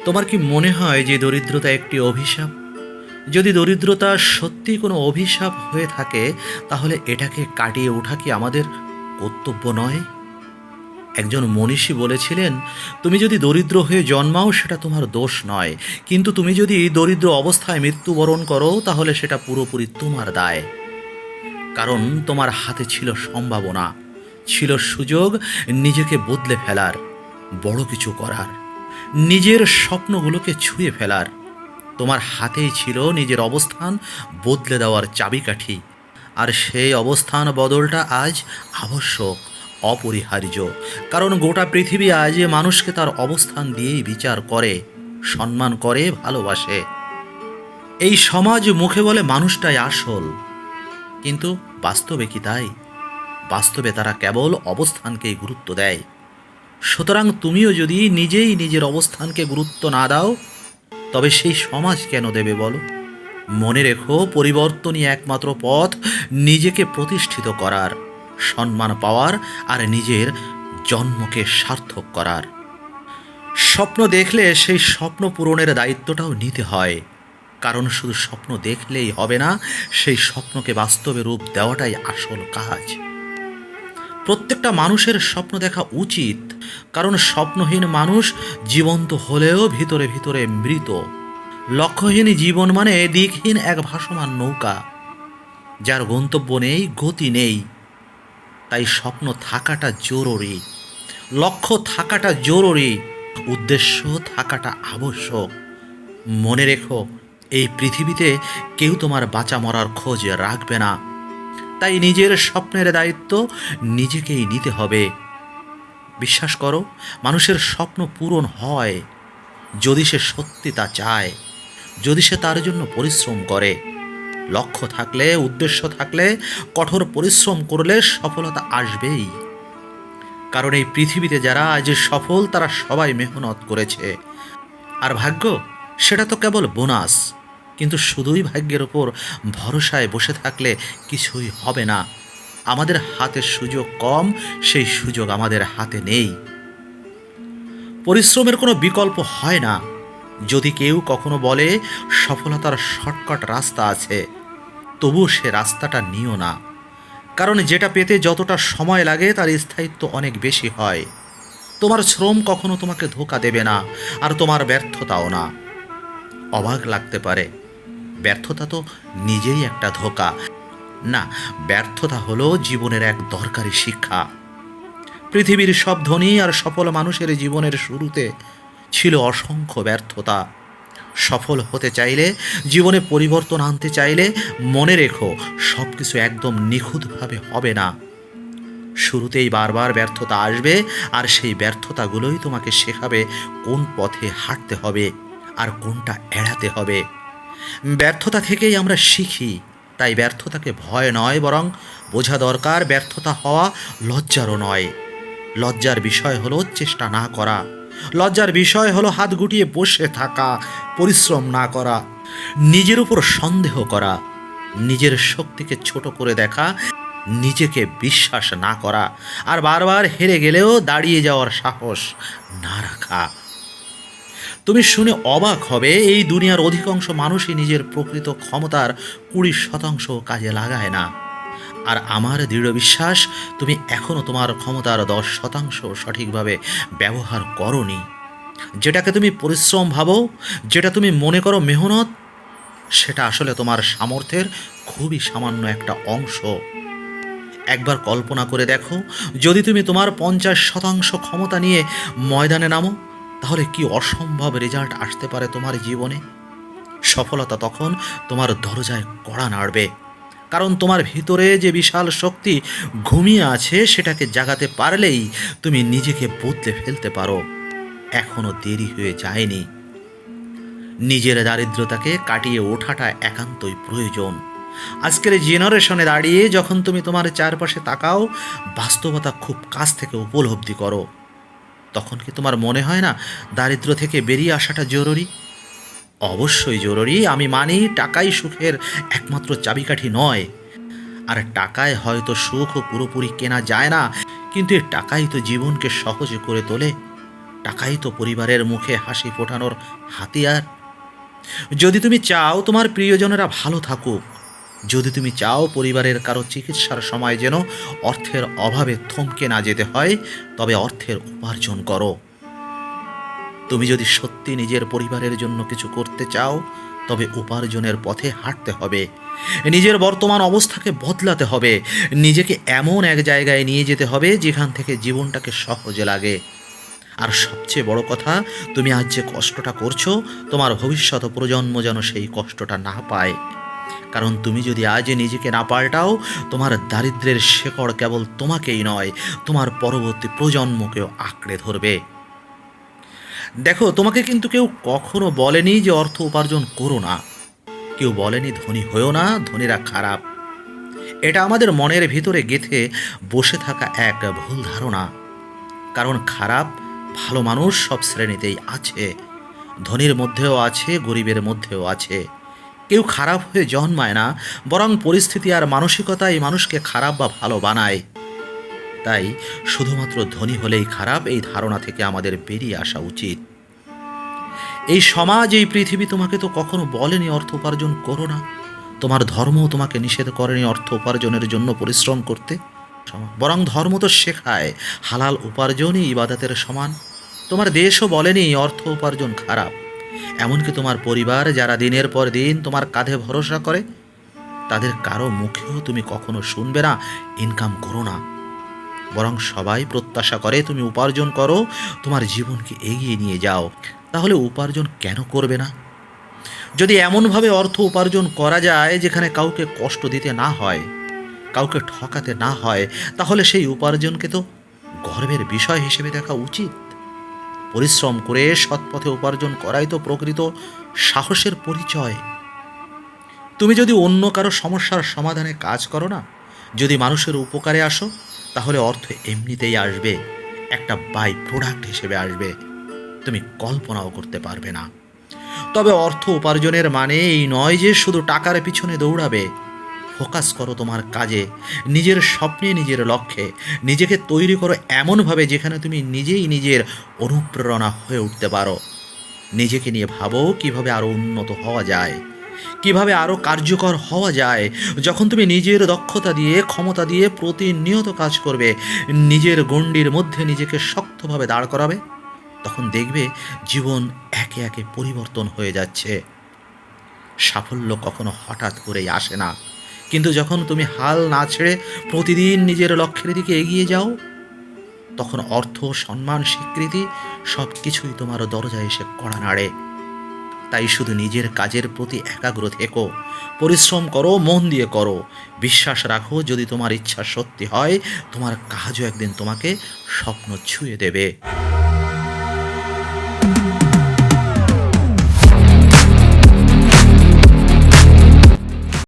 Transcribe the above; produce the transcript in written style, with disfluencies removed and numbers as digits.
তোমার কি মনে হয় যে দরিদ্রতা একটি অভিশাপ? যদি দরিদ্রতা সত্যি কোনো অভিশাপ হয়ে থাকে, তাহলে এটাকে কাটিয়ে ওঠা কি আমাদের কর্তব্য নয়? একজন মনীষী বলেছিলেন, তুমি যদি দরিদ্র হয়ে জন্মাও সেটা তোমার দোষ নয়, কিন্তু তুমি যদি দরিদ্র অবস্থায় মৃত্যুবরণ করো তাহলে সেটা পুরোপুরি তোমার দায়। কারণ তোমার হাতে ছিল সম্ভাবনা, ছিল সুযোগ নিজেকে বদলে ফেলার, বড় কিছু করার, নিজের স্বপ্নগুলোকে ছুঁয়ে ফেলার। তোমার হাতেই ছিল নিজের অবস্থান বদলে দেওয়ার চাবিকাঠি। আর সেই অবস্থান বদলটা আজ আবশ্যক, অপরিহার্য। কারণ গোটা পৃথিবী আজ মানুষকে তার অবস্থান দিয়েই বিচার করে, সম্মান করে, ভালোবাসে। এই সমাজ মুখে বলে মানুষটাই আসল, কিন্তু বাস্তবে কি তাই? বাস্তবে তারা কেবল অবস্থানকেই গুরুত্ব দেয়। সুতরাং তুমিও যদি নিজেই নিজের অবস্থানকে গুরুত্ব না দাও, তবে সেই সমাজ কেন দেবে বলো? মনে রেখো, পরিবর্তনই একমাত্র পথ নিজেকে প্রতিষ্ঠিত করার, সম্মান পাওয়ার আর নিজের জন্মকে সার্থক করার। স্বপ্ন দেখলে সেই স্বপ্ন পূরণের দায়িত্বটাও নিতে হয়। কারণ শুধু স্বপ্ন দেখলেই হবে না, সেই স্বপ্নকে বাস্তবে রূপ দেওয়াটাই আসল কাজ। প্রত্যেকটা মানুষের স্বপ্ন দেখা উচিত, কারণ স্বপ্নহীন মানুষ জীবন্ত হলেও ভিতরে ভিতরে মৃত। লক্ষ্যহীন জীবন মানে দিকহীন এক ভাসমান নৌকা, যার গন্তব্য নেই, গতি নেই। তাই স্বপ্ন থাকাটা জরুরি, লক্ষ্য থাকাটা জরুরি, উদ্দেশ্য থাকাটা আবশ্যক। মনে রেখো, এই পৃথিবীতে কেউ তোমার বাঁচা মরার খোঁজ রাখবে না। তাই নিজের স্বপ্নের দায়িত্ব নিজেকেই নিতে হবে। বিশ্বাস করো, মানুষের স্বপ্ন পূরণ হয় যদি সে সত্যি তা চায়, যদি সে তার জন্য পরিশ্রম করে। লক্ষ্য থাকলে, উদ্দেশ্য থাকলে, কঠোর পরিশ্রম করলে সফলতা আসবেই। কারণ এই পৃথিবীতে যারা আজ সফল তারা সবাই মেহনত করেছে। আর ভাগ্য, সেটা তো কেবল বোনাস। কিন্তু শুধুই ভাগ্যের ওপর ভরসায় বসে থাকলে কিছুই হবে না। আমাদের হাতে সুযোগ কম, সেই সুযোগ আমাদের হাতে নেই। পরিশ্রমের কোনো বিকল্প হয় না। যদি কেউ কখনো বলে সফলতার শর্টকাট রাস্তা আছে, তবু সে রাস্তাটা নিও না। কারণ যেটা পেতে যতটা সময় লাগে তার স্থায়িত্ব অনেক বেশি হয়। তোমার শ্রম কখনো তোমাকে ধোঁকা দেবে না, আর তোমার ব্যর্থতাও না। অবাক লাগতে পারে, ব্যর্থতা তো নিজেই একটা ধোঁকা। না, ব্যর্থতা হলো জীবনের এক দরকারি শিক্ষা। পৃথিবীর সব ধনী আর সফল মানুষের জীবনের শুরুতে ছিল অসংখ্য ব্যর্থতা। সফল হতে চাইলে, জীবনে পরিবর্তন আনতে চাইলে, মনে রেখো, সব কিছু একদম নিখুঁতভাবে হবে না। শুরুতেই বারবার ব্যর্থতা আসবে, আর সেই ব্যর্থতাগুলোই তোমাকে শেখাবে কোন পথে হাঁটতে হবে আর কোনটা এড়াতে হবে। ব্যর্থতা থেকেই আমরা শিখি। তাই ব্যর্থতাকে ভয় নয়, বরং বোঝা দরকার ব্যর্থতা হওয়া লজ্জারও নয়। লজ্জার বিষয় হলো চেষ্টা না করা, লজ্জার বিষয় হলো হাত গুটিয়ে বসে থাকা, পরিশ্রম না করা, নিজের উপর সন্দেহ করা, নিজের শক্তিকে ছোট করে দেখা, নিজেকে বিশ্বাস না করা, আর বারবার হেরে গেলেও দাঁড়িয়ে যাওয়ার সাহস না রাখা। তুমি শুনে অবাক হবে, এই দুনিয়ার অধিকাংশ মানুষই নিজের প্রকৃত ক্ষমতার 20% কাজে লাগায় না। আর আমার দৃঢ় বিশ্বাস, তুমি এখনও তোমার ক্ষমতার 10% সঠিকভাবে ব্যবহার করনি। যেটাকে তুমি পরিশ্রম ভাবো, যেটা তুমি মনে করো মেহনত, সেটা আসলে তোমার সামর্থ্যের খুবই সামান্য একটা অংশ। একবার কল্পনা করে দেখো, যদি তুমি তোমার 50% ক্ষমতা নিয়ে ময়দানে নামো, তাহলে কি অসম্ভব রেজাল্ট আসতে পারে তোমার জীবনে। সফলতা তখন তোমার দরজায় কড়া নাড়বে। কারণ তোমার ভিতরে যে বিশাল শক্তি ঘুমিয়ে আছে, সেটাকে জাগাতে পারলেই তুমি নিজেকে বদলে ফেলতে পারো। এখনো দেরি হয়ে যায়নি। নিজের দারিদ্রতাকে কাটিয়ে ওঠাটা একান্তই প্রয়োজন। আজকের জেনারেশনে দাঁড়িয়ে যখন তুমি তোমার চারপাশে তাকাও, বাস্তবতা খুব কাছ থেকে উপলব্ধি করো, তখন কি তোমার মনে হয় না দারিদ্র্য থেকে বেরিয়ে আসাটা জরুরি? অবশ্যই জরুরি। আমি মানি টাকাই সুখের একমাত্র চাবিকাঠি নয়। আর টাকায় হয়তো সুখ পুরোপুরি কেনা যায় না, কিন্তু এই টাকাই তো জীবনকে সহজ করে তোলে। টাকাই তো পরিবারের মুখে হাসি ফোটানোর হাতিয়ার। যদি তুমি চাও তোমার প্রিয়জনেরা ভালো থাকুক, যদি তুমি চাও পরিবারের কারো চিকিৎসার সময় যেন অর্থের অভাবে থমকে না যেতে হয়, তবে অর্থের উপার্জন করো। তুমি যদি সত্যি নিজের পরিবারের জন্য কিছু করতে চাও, তবে উপার্জনের পথে হাঁটতে হবে। নিজের বর্তমান অবস্থাকে বদলাতে হবে। নিজেকে এমন এক জায়গায় নিয়ে যেতে হবে যেখান থেকে জীবনটাকে সহজে লাগে। আর সবচেয়ে বড় কথা, তুমি আজ যে কষ্টটা করছো, তোমার ভবিষ্যৎ প্রজন্ম যেন সেই কষ্টটা না পায়। কারণ তুমি যদি আজ নিজেকে না পাল্টাও, তোমার দারিদ্র্যের শেকড় কেবল তোমাকেই নয়, তোমার পরবর্তী প্রজন্মকেও আঁকড়ে ধরবে। দেখো, তোমাকে কিন্তু কেউ কখনো বলেনি যে অর্থ উপার্জন করো না। কেউ বলেনি ধনী হয়েও না, ধনীরা খারাপ। এটা আমাদের মনের ভিতরে গেঁথে বসে থাকা এক ভুল ধারণা। কারণ খারাপ ভালো মানুষ সব শ্রেণীতেই আছে। ধনীর মধ্যেও আছে, গরিবের মধ্যেও আছে। কেউ খারাপ হয়ে জন্মায় না, বরং পরিস্থিতি আর মানসিকতাই মানুষকে খারাপ বা ভালো বানায়। তাই শুধুমাত্র ধনী হলেই খারাপ, এই ধারণা থেকে আমাদের বেরিয়ে আসা উচিত। এই সমাজ, এই পৃথিবী তোমাকে তো কখনো বলেনি অর্থ উপার্জন করো না। তোমার ধর্মও তোমাকে নিষেধ করেনি অর্থ উপার্জনের জন্য পরিশ্রম করতে। বরং ধর্ম তো শেখায় হালাল উপার্জনই ইবাদতের সমান। তোমার দেশও বলেনি অর্থ উপার্জন খারাপ। এমনকি তোমার পরিবার, যারা দিনের পর দিন তোমার কাঁধে ভরসা করে, তাদের কারো মুখেও তুমি কখনো শুনবে না ইনকাম করো না। বরং সবাই প্রত্যাশা করে তুমি উপার্জন করো, তোমার জীবনকে এগিয়ে নিয়ে যাও। তাহলে উপার্জন কেন করবে না? যদি এমনভাবে অর্থ উপার্জন করা যায় যেখানে কাউকে কষ্ট দিতে না হয়, কাউকে ঠকাতে না হয়, তাহলে সেই উপার্জনকে তো গর্বের বিষয় হিসেবে দেখা উচিত। পরিশ্রম করে সৎপথে উপার্জন করাই তো প্রকৃত সাহসের পরিচয়। তুমি যদি অন্য কারো সমস্যার সমাধানে কাজ করো না, যদি মানুষের উপকারে আসো, তাহলে অর্থ এমনিতেই আসবে, একটা বাই প্রোডাক্ট হিসেবে আসবে। তুমি কল্পনাও করতে পারবে না। তবে অর্থ উপার্জনের মানে এই নয় যে শুধু টাকার পিছনে দৌড়াবে। ফোকাস করো তোমার কাজে, নিজের স্বপ্নে, নিজের লক্ষ্যে। নিজেকে তৈরি করো এমনভাবে যেখানে তুমি নিজেই নিজের অনুপ্রেরণা হয়ে উঠতে পারো। নিজেকে নিয়ে ভাবো কিভাবে আরও উন্নত হওয়া যায়, কিভাবে আরও কার্যকর হওয়া যায়। যখন তুমি নিজের দক্ষতা দিয়ে, ক্ষমতা দিয়ে প্রতিনিয়ত কাজ করবে, নিজের গণ্ডির মধ্যে নিজেকে শক্তভাবে দাঁড় করাবে, তখন দেখবে জীবন একে একে পরিবর্তন হয়ে যাচ্ছে। সাফল্য কখনো হঠাৎ করেই আসে না, কিন্তু যখন তুমি হাল না ছেড়ে প্রতিদিন নিজের লক্ষ্যের দিকে এগিয়ে যাও, তখন অর্থ, সম্মান, স্বীকৃতি সব কিছুই তোমার দরজায় এসে কড়া নাড়ে। তাই শুধু নিজের কাজের প্রতি একাগ্র থেকো, পরিশ্রম করো, মন দিয়ে করো। বিশ্বাস রাখো, যদি তোমার ইচ্ছা সত্যি হয়, তোমার কাজও একদিন তোমাকে স্বপ্ন ছুঁয়ে দেবে।